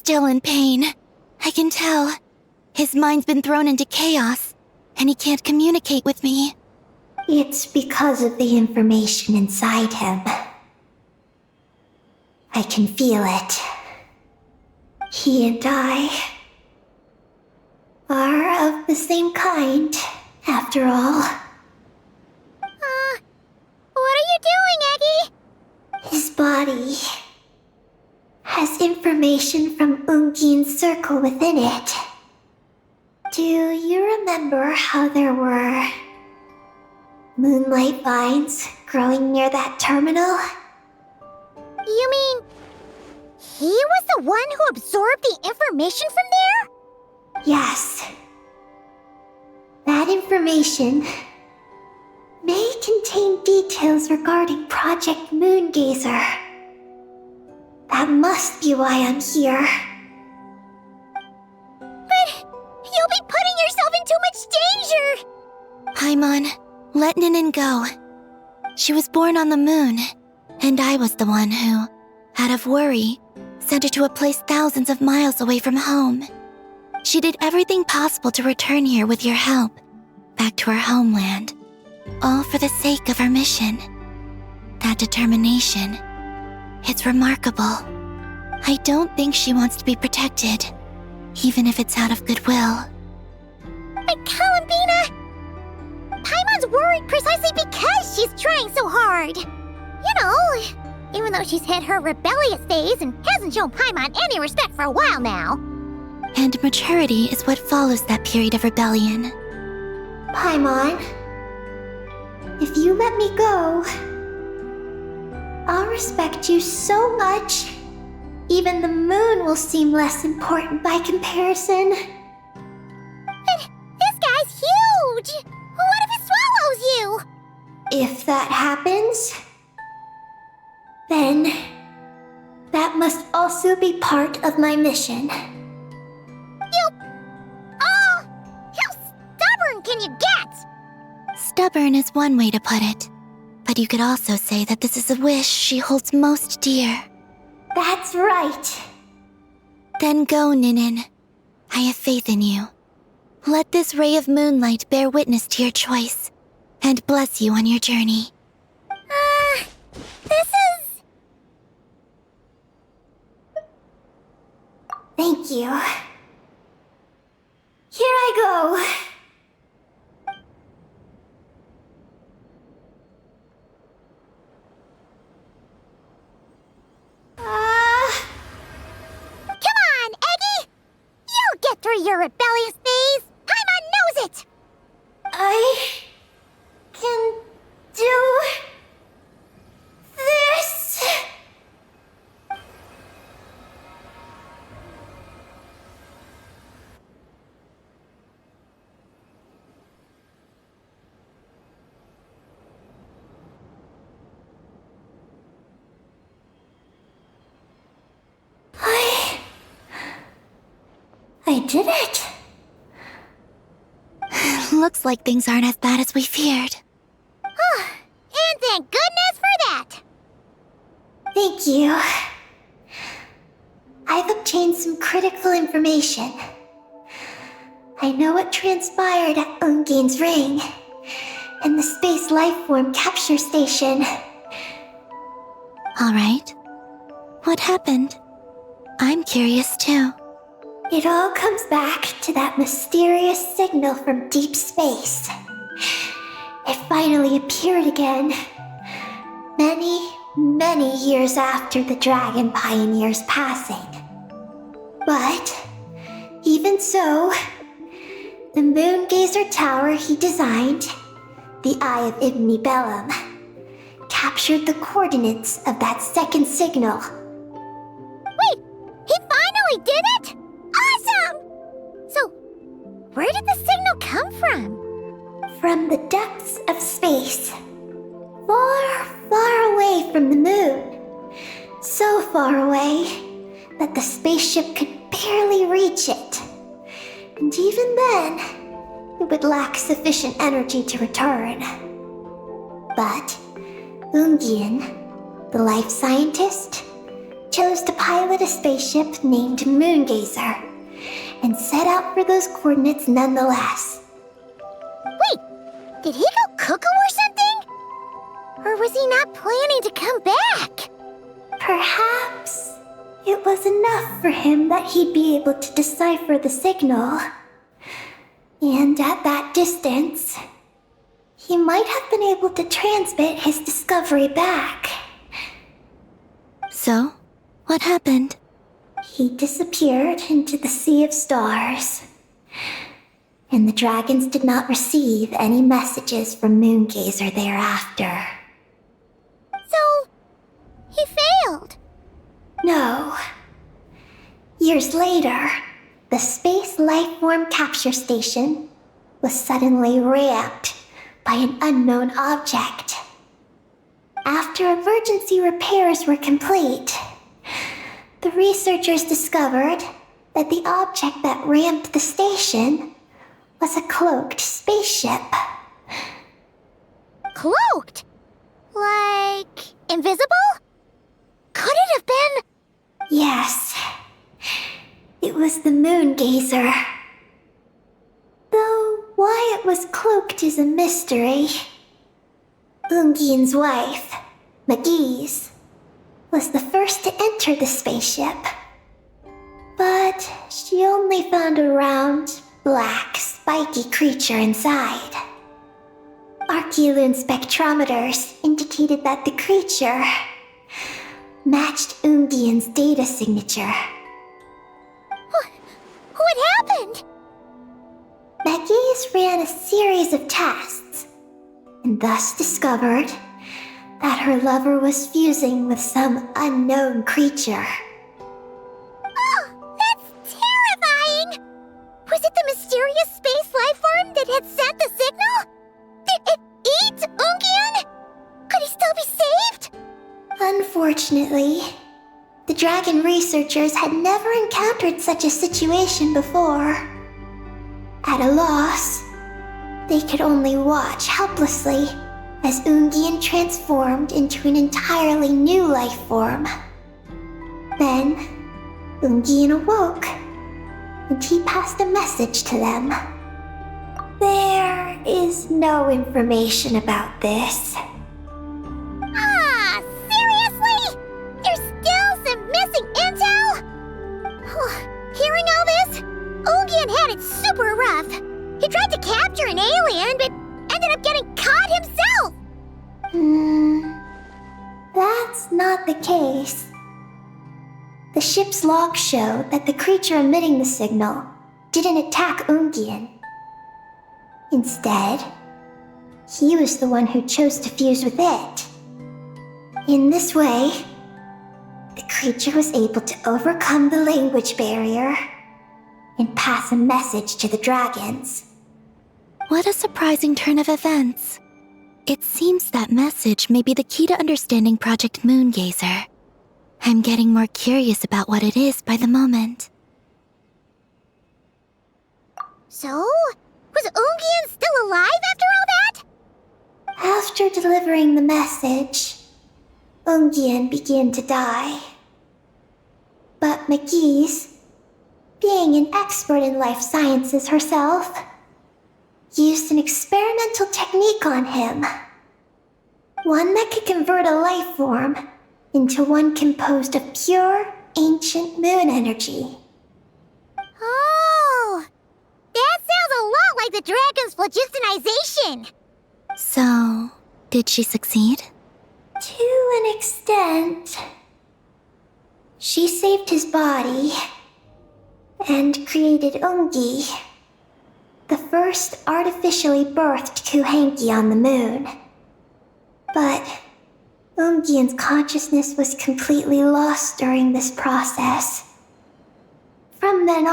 still in pain. I can tell. His mind's been thrown into chaos, and he can't communicate with me. It's because of the information inside him. I can feel it. He and I are of the same kind, after all. What are you doing, Eggy? His body has information from Ungie's circle within it. Do you remember how there were moonlight vines growing near that terminal? You mean he was the one who absorbed the information from there? Yes. That information may contain details regarding Project Moongazer. That must be why I'm here. But you'll be putting yourself in too much danger! Paimon, let Ninin go. She was born on the moon, and I was the one who, out of worry, sent her to a place thousands of miles away from home. She did everything possible to return here with your help, back to her homeland, all for the sake of her mission. That determination, it's remarkable. I don't think she wants to be protected, even if it's out of goodwill. But Columbina, Paimon's worried precisely because she's trying so hard. You know, even though she's hit her rebellious phase and hasn't shown Paimon any respect for a while now. And maturity is what follows that period of rebellion. Paimon, if you let me go, I'll respect you so much, even the moon will seem less important by comparison. But this guy's huge! What if he swallows you? If that happens, then that must also be part of my mission. How stubborn can you get? Stubborn is one way to put it, but you could also say that this is a wish she holds most dear. That's right. Then go, Ninin. I have faith in you. Let this ray of moonlight bear witness to your choice, and bless you on your journey. This is... Thank you. Here I go. Come on, Eggy! You'll get through your rebellious phase! Paimon knows it! I can do this. I did it. Looks like things aren't as bad as we feared. And thank goodness for that! Thank you. I've obtained some critical information. I know what transpired at Ungie's ring and the space lifeform capture station. All right. What happened? I'm curious too. It all comes back to that mysterious signal from deep space. It finally appeared again. Many years after the Dragon Pioneer's passing. But, even so, the Moongazer Tower he designed, the Eye of Ibn Bellum, captured the coordinates of that second signal. Wait, he finally did it? Awesome! So, where did the signal come from? From the depths of space. Far away from the moon. So far away that the spaceship could barely reach it. And even then, it would lack sufficient energy to return. But Ungie, the life scientist, chose to pilot a spaceship named Moongazer and set out for those coordinates nonetheless. Wait, did he go cuckoo or something? Or was he not planning to come back? Perhaps it was enough for him that he'd be able to decipher the signal. And at that distance, he might have been able to transmit his discovery back. So, what happened? He disappeared into the sea of stars. And the dragons did not receive any messages from Moongazer thereafter. So, he failed. No. Years later, the Space Lifeform Capture Station was suddenly ramped by an unknown object. After emergency repairs were complete, the researchers discovered that the object that ramped the station was a cloaked spaceship. Cloaked? Like, invisible? Could it have been? Yes. It was the Moongazer. Though why it was cloaked is a mystery. Ungien's wife, McGee's, was the first to enter the spaceship. But she only found a round, black, spiky creature inside. Archeloon spectrometers indicated that the creature matched Ungien's data signature. What happened? McGee's ran a series of tests, and thus discovered that her lover was fusing with some unknown creature. Oh, that's terrifying! Was it the mysterious space lifeform that had sent the signal? Did it eat Ungien? Could he still be saved? Unfortunately, the dragon researchers had never encountered such a situation before. At a loss, they could only watch helplessly as Ungien transformed into an entirely new life form. Then, Ungien awoke, and he passed a message to them. There is no information about this. Ah, seriously? There's still some missing intel? Hearing all this, Ungien had it super rough. He tried to capture an alien, but ended up getting caught himself. That's not the case. The ship's logs show that the creature emitting the signal didn't attack Ungien. Instead, he was the one who chose to fuse with it. In this way, the creature was able to overcome the language barrier and pass a message to the dragons. What a surprising turn of events. It seems that message may be the key to understanding Project Moongazer. I'm getting more curious about what it is by the moment. So, was Ungien still alive after all that? After delivering the message, Ungien began to die. But McGee's, being an expert in life sciences herself, used an experimental technique on him. One that could convert a life form into one composed of pure, ancient moon energy. Oh, that sounds a lot like the dragon's phlogistonization. So, did she succeed? To an extent. She saved his body and created Ungie, the first artificially birthed Kuhanki on the moon. But Ungien's consciousness was completely lost during this process. From then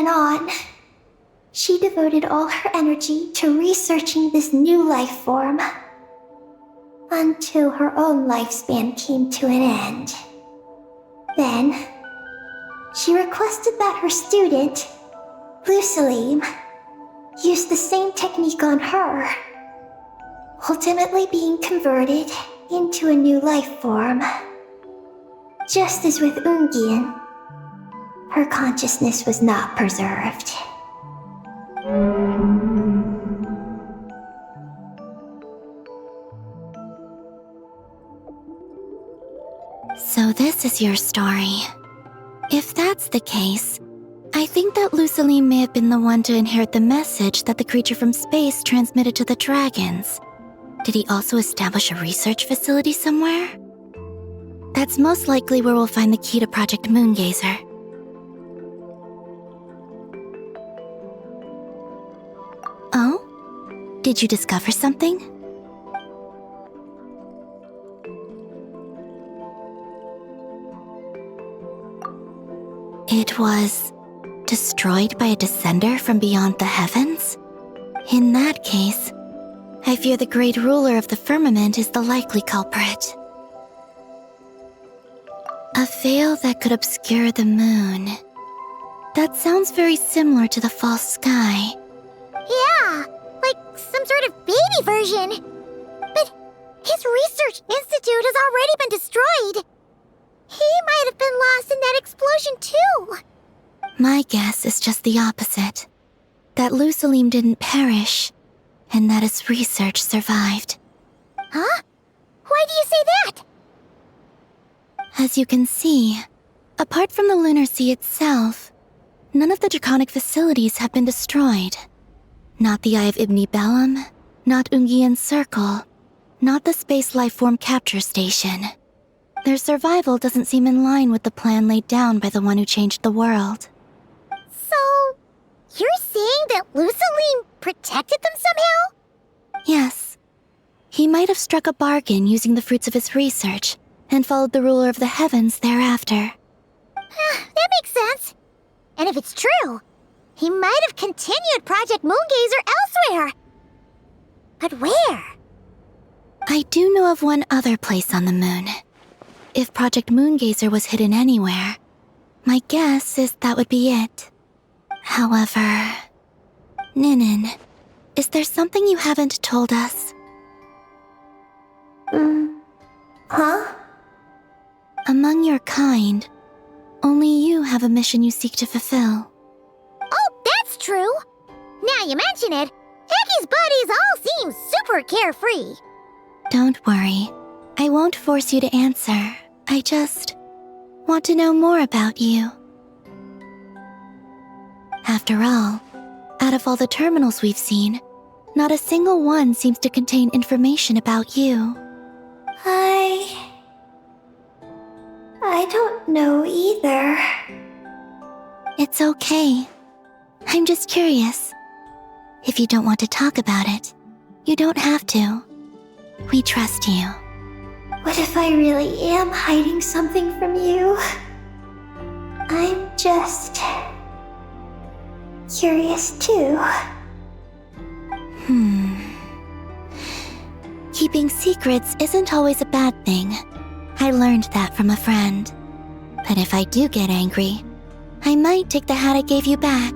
on, she devoted all her energy to researching this new life form, until her own lifespan came to an end. Then, she requested that her student, Lusalim, use the same technique on her, ultimately being converted into a new life form. Just as with Ungie, her consciousness was not preserved. So this is your story. If that's the case, I think that Luceline may have been the one to inherit the message that the creature from space transmitted to the dragons. Did he also establish a research facility somewhere? That's most likely where we'll find the key to Project Moongazer. Oh? Did you discover something? It was destroyed by a descender from beyond the heavens? In that case, I fear the great ruler of the firmament is the likely culprit. A veil that could obscure the moon. That sounds very similar to the false sky. Yeah, like some sort of baby version. But his research institute has already been destroyed. He might have been lost in that explosion too. My guess is just the opposite. That Luceline didn't perish, and that his research survived. Huh? Why do you say that? As you can see, apart from the lunar sea itself, none of the draconic facilities have been destroyed. Not the Eye of Ibni Bellum, not Ungian Circle, not the Space Lifeform Capture Station. Their survival doesn't seem in line with the plan laid down by the one who changed the world. So, you're saying that Luceline protected them somehow? Yes. He might have struck a bargain using the fruits of his research and followed the ruler of the heavens thereafter. That makes sense. And if it's true, he might have continued Project Moongazer elsewhere. But where? I do know of one other place on the moon. If Project Moongazer was hidden anywhere, my guess is that would be it. However, Ninin, is there something you haven't told us? Huh? Among your kind, only you have a mission you seek to fulfill. Oh, that's true. Now you mention it, Heki's buddies all seem super carefree. Don't worry. I won't force you to answer. I just want to know more about you. After all, out of all the terminals we've seen, not a single one seems to contain information about you. I don't know either. It's okay. I'm just curious. If you don't want to talk about it, you don't have to. We trust you. What if I really am hiding something from you? I'm just curious too. Keeping secrets isn't always a bad thing. I learned that from a friend. But if I do get angry, I might take the hat I gave you back.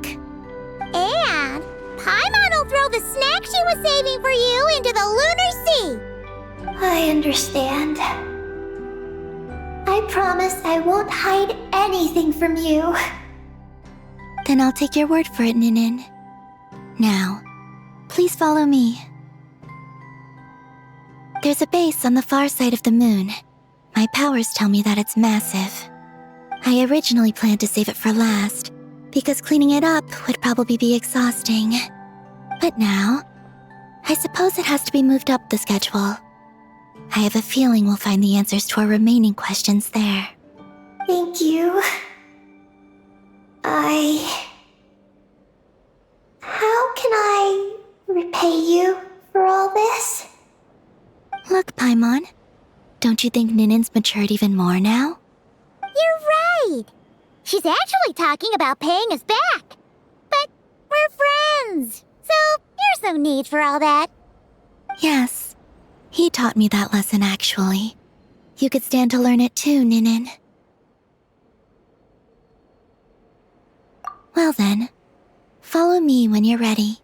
And Paimon will throw the snack she was saving for you into the lunar sea. I understand. I promise I won't hide anything from you. Then I'll take your word for it, Ninin. Now, please follow me. There's a base on the far side of the moon. My powers tell me that it's massive. I originally planned to save it for last, because cleaning it up would probably be exhausting. But now, I suppose it has to be moved up the schedule. I have a feeling we'll find the answers to our remaining questions there. Thank you. How can I repay you for all this? Look, Paimon, don't you think Ninin's matured even more now? You're right. She's actually talking about paying us back. But we're friends, so there's no need for all that. Yes, he taught me that lesson actually. You could stand to learn it too, Ninin. Well then, follow me when you're ready.